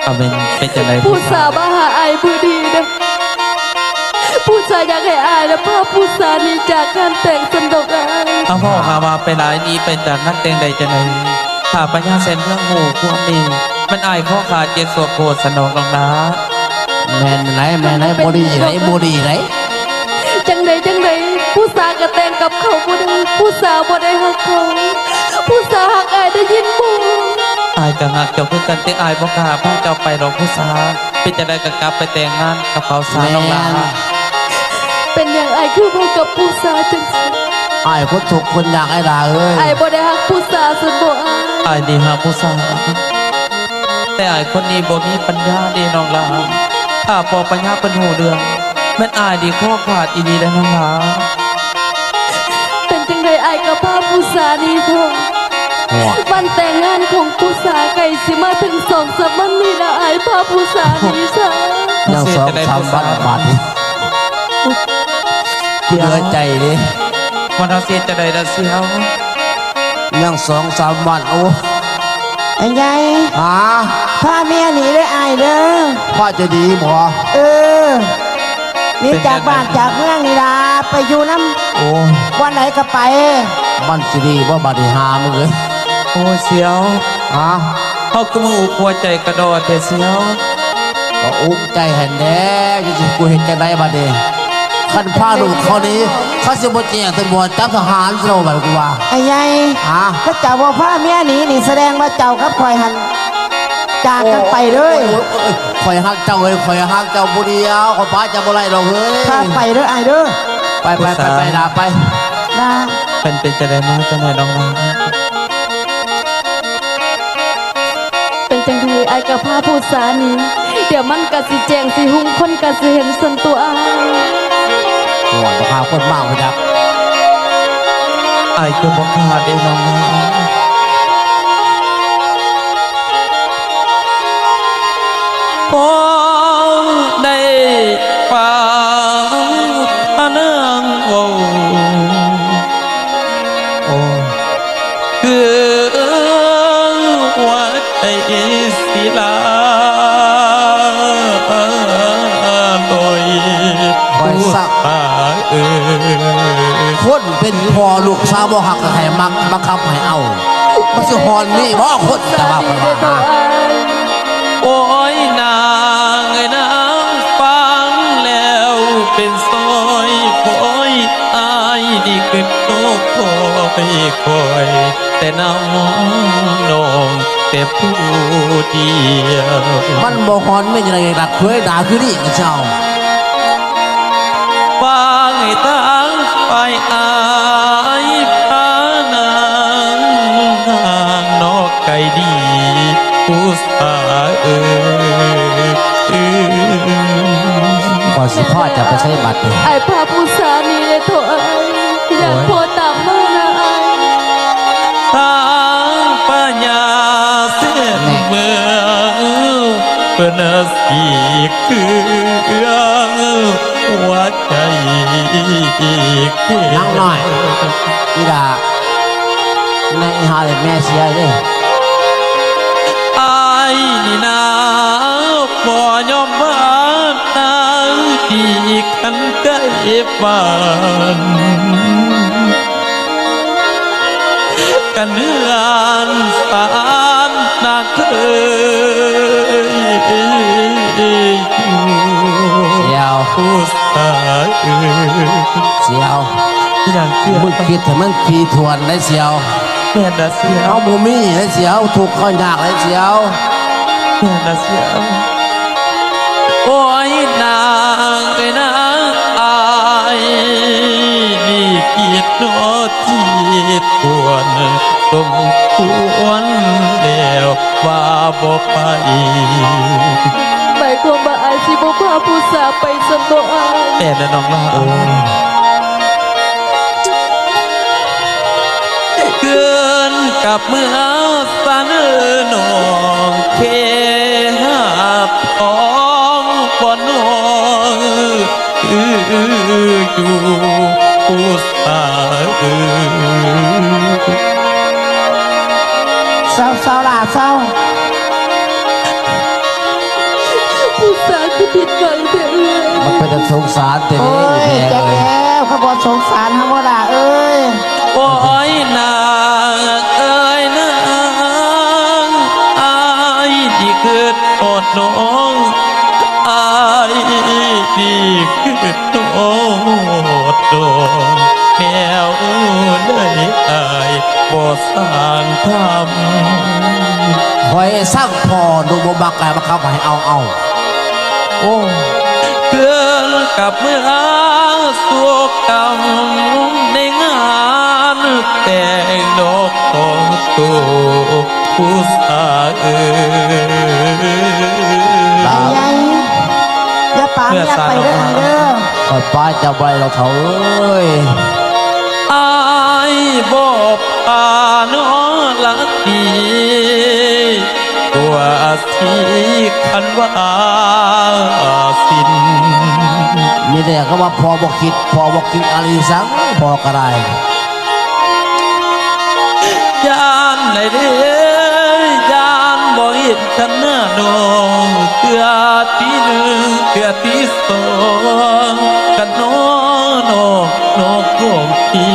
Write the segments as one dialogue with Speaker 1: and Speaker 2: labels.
Speaker 1: เอาเป็นจังไร
Speaker 2: ผู้สาวมาหาอายผู้ดีนะผู้ชายอยากให้อายนะพาผู้สาวหนี้จากการแต่งสนดอกอาย
Speaker 1: เอาพ่อมาว่าไปหลายนี้เป็นจากนักเต็งใดจังไรถ้าปัญญาเส้นเรื่องหมู่พวกนี้มันอายข้อขาดเจ็ดสวบโกรธสนองลงนะ
Speaker 3: แม่นไหนบดีไหน
Speaker 2: จังใดผู้สาวก็แต่งกับเขาบ่ได้ผู้สาวบ่ได้ฮักเขาผู้สาวฮักอายได้ยินบ่
Speaker 1: อายจะหักเจ้าเพื่อกันที่อายบ่กล้าพาเจ้าไปหรอกผู้สาวเป็นจะได้กกลับไปแต่งงานกับเขาสาวน้องลา
Speaker 2: เป็นอย่างอายคือบ่กับผู้สาวจังซี่
Speaker 3: ไอ้คนถูกคนอยากไอ้ด่าเอ้ย
Speaker 2: อายบ่ได้ฮักผู้สาวสุดบ่อาย
Speaker 1: อายดีหาผู้สาวแต่อายคนนี้บ่มีปัญญาดีน้องลาถ้าพอปัญญาเป็นหูเรื่องแม่นอายดีข้อขาดอีดีได้น้องลา
Speaker 2: เป็นจังใดอายก็พาผู้สาวนี้เถอะ
Speaker 3: หัว
Speaker 2: วันแต่งงานของผู้สาวไก่สิมาถึง2-3วันนี้ละอายพาผู้สาวนี้ซะ
Speaker 3: ยังสองสามวันบาทเหลือใจดิ
Speaker 1: วันเราเสียจะได้ละเสียว
Speaker 3: ยัง2-3วันโอ้
Speaker 4: ไอ้ใหญ่
Speaker 3: หา
Speaker 4: พาเมียหนีได้อายเด้อ
Speaker 3: ว่าจะดีบ่
Speaker 4: เออหนี่จากบ้านจากเมืองนี่ล่ะไปอยู่น้
Speaker 3: โอ้
Speaker 4: ำวันไหนก็ไป
Speaker 3: มันสิดีบ่บาดหามึงเอ้ย
Speaker 1: โอ้เสียว
Speaker 3: ฮะ
Speaker 1: เขาก็มาอุกหัวใจกระโดดแต่เสียว
Speaker 3: ก็อุ้มใจเห็นแน่จะสิกูเห็นจังไดบัดนี้คันพาลูกเขานี้เขาสิบ่แจ้งตำรวจจับทหารสิเราบัดกูว่า
Speaker 4: ไอ้ใหญ่
Speaker 3: ฮะ
Speaker 4: ก็เจ้าว่าพาเมียหนีนี่แสดงว่าเจ้ากับคอยหันจากกันไปเลย
Speaker 3: คอยฮักเจ้าเอ้ยคอยฮักเจ้าผู้เดียวขอยพาเจ้าบ่ไล่ดอกเฮ้ย
Speaker 4: พาไปเด้อไอ้เด้อ
Speaker 3: ไปด่าไป
Speaker 4: นะ
Speaker 1: เป็นจะได้มาจะไหนน้องลา
Speaker 2: เป็นจังใดอายก็พาผู้สาวนี้เดี๋ยวมันก็สิแจ้งสิหุงคนก็สิเห็นสันตัวอาย
Speaker 3: หัวราคาคนมากเลยครับ
Speaker 1: อายคือบ่ขาดเด้น้องลาพอได้ฟังพระนางโอ้โอ้คือว่าใจศิลาลอยตาเอ่ย
Speaker 3: คนเป็นพ่อลูกสาวบ่หักก็ให้มักบังคับให้เอามันสิฮอนนี่บ่คนแต่ว่าคนว่า
Speaker 2: ตัวอาย
Speaker 1: โอ้ยนางไอ้นางฟังแล้วเป็นซอยคอยอายดีขึ้นโตคอยแต่น้ำนองแต่ผู้เดียว
Speaker 3: มันบ่ฮอนไม่ยังไงรักเคยด่าคือนี่เจ้า
Speaker 1: ฟังให้ตั้งไปอายพานางห่างนอกไกลดีผู้สาเอ่ย
Speaker 3: ก่อนสิพ่อจะไปใช้บัตรเลย
Speaker 2: อายพาผู้สาวนี้เลยเถอะอายอยากพอตามมานะอาย
Speaker 1: ทางปัญญาเส้นเมืองเพื่อนสีเครื่องหัวใจ
Speaker 3: นั่งหน่อยอีด่าในหาเลยแม่เสียเลย
Speaker 1: อายนี่นาบ่ยอมบ้านตายดีกันใกล้บ้านกันเนือนสารนาเคย
Speaker 3: เสียว
Speaker 1: ผู้สาวเอ่ย
Speaker 3: เสียว
Speaker 1: อย่างเชื่อ
Speaker 3: มึงคิดถึงมันทีทวนได้เสียว
Speaker 1: แม่น่ะเสีย
Speaker 3: เอา
Speaker 1: ว
Speaker 3: บูมี่ได้เสียวถูกข้อยากได้เสียว
Speaker 1: แม่น่ะเสียวโอ้ยนางไอ้นางอายนี่กีดโนที่ควรสมควรแล้วว่าบ่ไป
Speaker 2: หมายความว่าอายสิบ่พาผู้สาวไปสันบ่อาย
Speaker 1: แต่ละน้องลาเกินกับเมื่อสานนองเคหาพองปอนน้องอยู่ผู้สาวเอ่ย
Speaker 4: เศร้าล่ะเศร้า
Speaker 2: ผิดหวังเถอะ
Speaker 3: มันเป็นแต่สงสารแต่
Speaker 4: โอ้
Speaker 3: นี้
Speaker 4: ย
Speaker 3: แพง
Speaker 4: แจ๊ก
Speaker 3: เลย
Speaker 4: แล้วขบวนสงสารทั้งหมดอ่ะเอ้ย
Speaker 1: โอ้ยนางเอ้ยนางอายที่เกิดโอดน้องอายที่เกิดโอดดองแนวเลยอายบ่สร้างทำ
Speaker 3: คอยสร้างพอดูบ่บักแกมาเข้าไปเอาโอ้
Speaker 1: เพื่อนกับเมื่อสุกกรรมในงานแต่งดอกของตัวผู้สาวเอ่ย
Speaker 3: ดา
Speaker 4: ใหญ่อย่าปามอย่าไปเด้อเด้อ
Speaker 3: คอยป้าจะไปเราเถอะเอ้ย
Speaker 1: อายบอกปาน้อลักดีตัวสีคันว่าสิน
Speaker 3: มีแต่ก็ว่าพอบอกคิดอะไรสังพอก็ได้
Speaker 1: ยานไหนเด้อยานบ่เห็นกันหน้าน้องเกือที่หนึ่งเกือที่สองกันน้องของพี่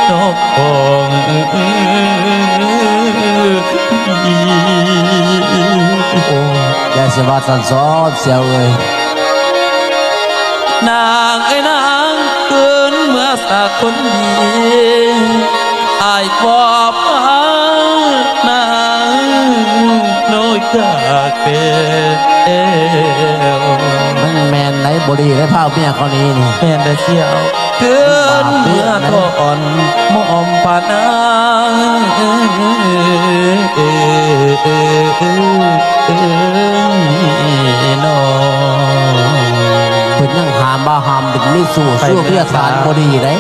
Speaker 1: น้องของพี่
Speaker 3: โอ้ยายเสียบาสันซ้อนเสียวเลย
Speaker 1: นางไอ้นางเกินเมื่อสาคนดีอายบอกว่านางน้อยกาเกล
Speaker 3: มันแมนไหนบดีได้ผ้าเมียคนนี้นี่
Speaker 1: แม่นได้เที่ยวเกินเมื่อทอนมอมปานางน้อง
Speaker 3: เพิ่นยังหามบ้าหามดินไม่สู้เพื่อฐานบดีได้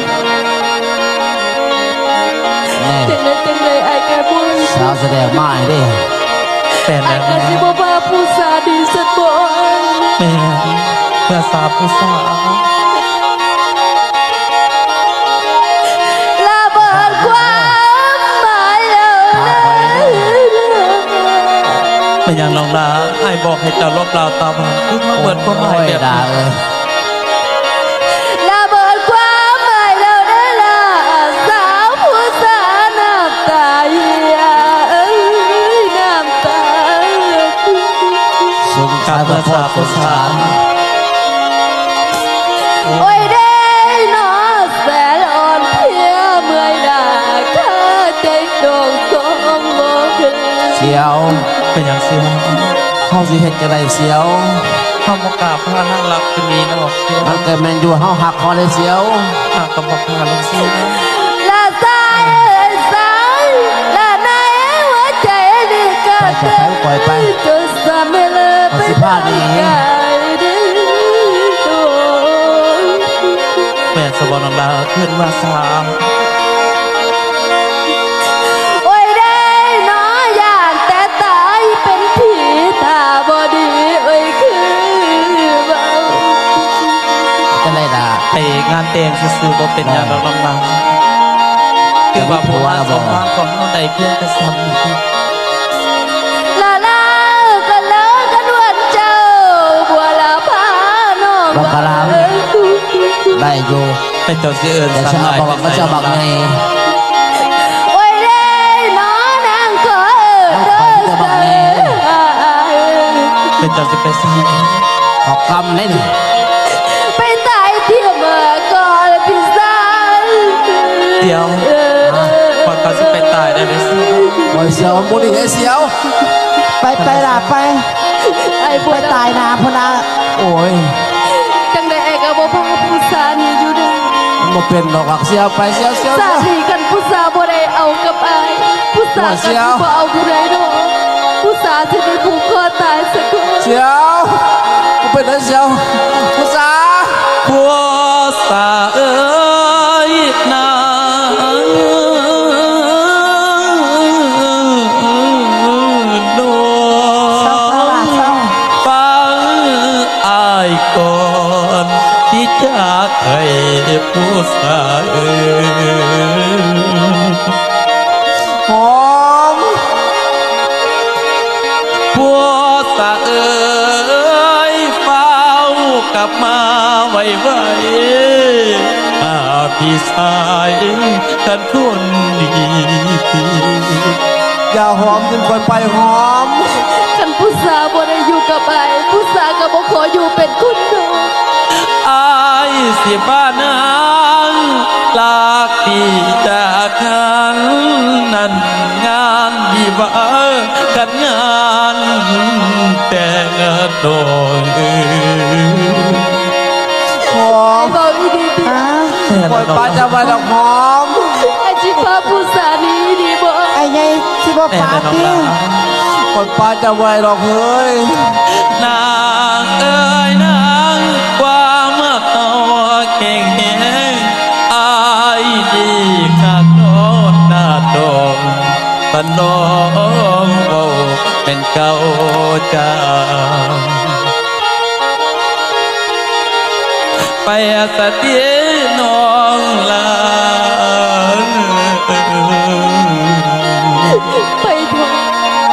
Speaker 3: แน่
Speaker 2: จังเลยไอ้แกบุญ
Speaker 3: สาวแสดงมาให้เด้
Speaker 1: แต่
Speaker 2: ไอ้
Speaker 1: นั้น
Speaker 2: แกสิบ่พาผู้สาดีสักบ่
Speaker 1: แม่เพื่อสาผู้สาว
Speaker 2: ละเบิดความหมายแล้วนะ
Speaker 1: เป็นอย่างน้องลาไอ้บอกให้เจ้าลบลาวตาบานคือมาเปิดความหมายแบบ
Speaker 3: ด่า
Speaker 1: นี้
Speaker 3: เลย
Speaker 2: ละเบิดความหมายแล้วนะล่ะสาวผู้สาน้ำตาเหี่ยน้ำตา
Speaker 3: สงสารพ่อสงสาร
Speaker 2: โอ้ยเด้นอแสนอ่อนเพลียเมื่อยหน้าข้าใจดวงสองโมถึง
Speaker 3: เสียว
Speaker 1: เป็นอย่างเสีย
Speaker 3: เขาสิเฮ็ดจังไดเสียว
Speaker 1: ข้ามกราบพระนั่งรักจะมีนอกเสีย
Speaker 3: มันเกิดแมนอยู่เฮาหักคอเลยเสียว
Speaker 1: หากกับบอกพระลงเสีย
Speaker 2: ละสายสายละนายหัวใจนี่ก็
Speaker 3: ไปจะไปปล่อยไป
Speaker 2: จนสามเมลอ
Speaker 3: เอาสิพาหนี
Speaker 2: กายดื้อ
Speaker 1: แม่สวรรค์น้องลาขึ้นมาสาม
Speaker 2: โอ้ยได้น้ออยากแต่ตายเป็นผีตาบอดีโอ้ยคือเบา
Speaker 3: จังไดด่า
Speaker 1: ไปงานแต่งซื่อๆบ่เป็นอย่างน้องลาคือว่าผู้ว่าสมภารของน้องใดเพียงแต่ซ้ำ
Speaker 2: ลาลากันเลิกกันวันเจ้าบัวลาพาน้อง
Speaker 3: บักกะลามได้อยู่
Speaker 1: เป็นเจ้าเสือเอิญ
Speaker 3: แต่
Speaker 1: สา
Speaker 3: ชาว
Speaker 1: ลาย
Speaker 3: บอกว่าเขาจะบักไง
Speaker 2: โอ้ยเด้น้อนางขอเด้อสาย
Speaker 1: เป็นเจ้าจะไปสร้าง
Speaker 3: ขอบกำเลยนี่
Speaker 2: ไปตายเที่ยวเมื่อก่อนพี่สาว
Speaker 1: เดี๋ยวก่อนเขาจะไปตายได้ไหมสิ
Speaker 3: โอ้ยเสียวบ่ดีเสียว
Speaker 4: ไปล่ะไป
Speaker 2: ไอ้บั
Speaker 4: ไป
Speaker 2: ว
Speaker 4: ตายนาพนา
Speaker 3: โอ้ย
Speaker 2: จังได้ไอ้กับบ่พาผู้สานี่อยู่เด้อ
Speaker 3: มันบ่เป็นดอกหลักเสียวไปเสียว
Speaker 2: สาดีกันผู้สาบ่ได้เอากับไอ้ผู้สากันสิบ่เอาผู้ใดดอกผู้สาสิได้ผูกคอตายสักคน
Speaker 3: เสียวบ่เป็นได้เสียวภาษา
Speaker 1: ผัวสาเอ้ยนางโน
Speaker 4: เศร้าล่ะเศร้า
Speaker 1: ฟังอายก่อนที่จากให้ผู้สาเอ้ย
Speaker 3: หอม
Speaker 1: ผัวสะเอ่ยเฝ้า ไว้พี่ชายกันคนดี
Speaker 3: อย่าหอมจนก่อนไปหอม
Speaker 2: คันผู้สาวบ่ได้อยู่กับไอ้ผู้สาวก็บ่ขออยู่เป็นคุณนอง
Speaker 1: อายสิบ้านางลากที่จากกันนั้นงานดีว่ากันงานแต่งดอก
Speaker 3: หอม
Speaker 2: เบาอีดีดี
Speaker 4: ฮะ
Speaker 3: ปล่อยปลาจะไปดอกหอม
Speaker 2: ไอ้จิพาผู้สาวนี้ดีบ่
Speaker 4: ไอ้ใหญ่สิบ่
Speaker 1: แต่
Speaker 4: ปา
Speaker 1: น้อง
Speaker 4: ติ
Speaker 1: ลา
Speaker 3: ปล่อยปลาจะไปดอกเฮ้ย
Speaker 1: นางเอ้ยนางความเมื่อเขาเก่งแหงอายดีขาดโนดหน้าดงปันน้องเบาเป็นเก่าจางไปสะเตียน้องลา
Speaker 2: ไปเถอะ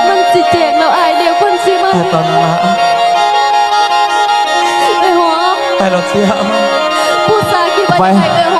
Speaker 2: มันสิแจกแล้วไอ้เดี๋ยวคนสิมา
Speaker 1: แต่ตอนมา
Speaker 2: ไอ้หัว
Speaker 1: แต่เราเสีย
Speaker 2: ผู้สาวคิดว่าจะให้ไอ้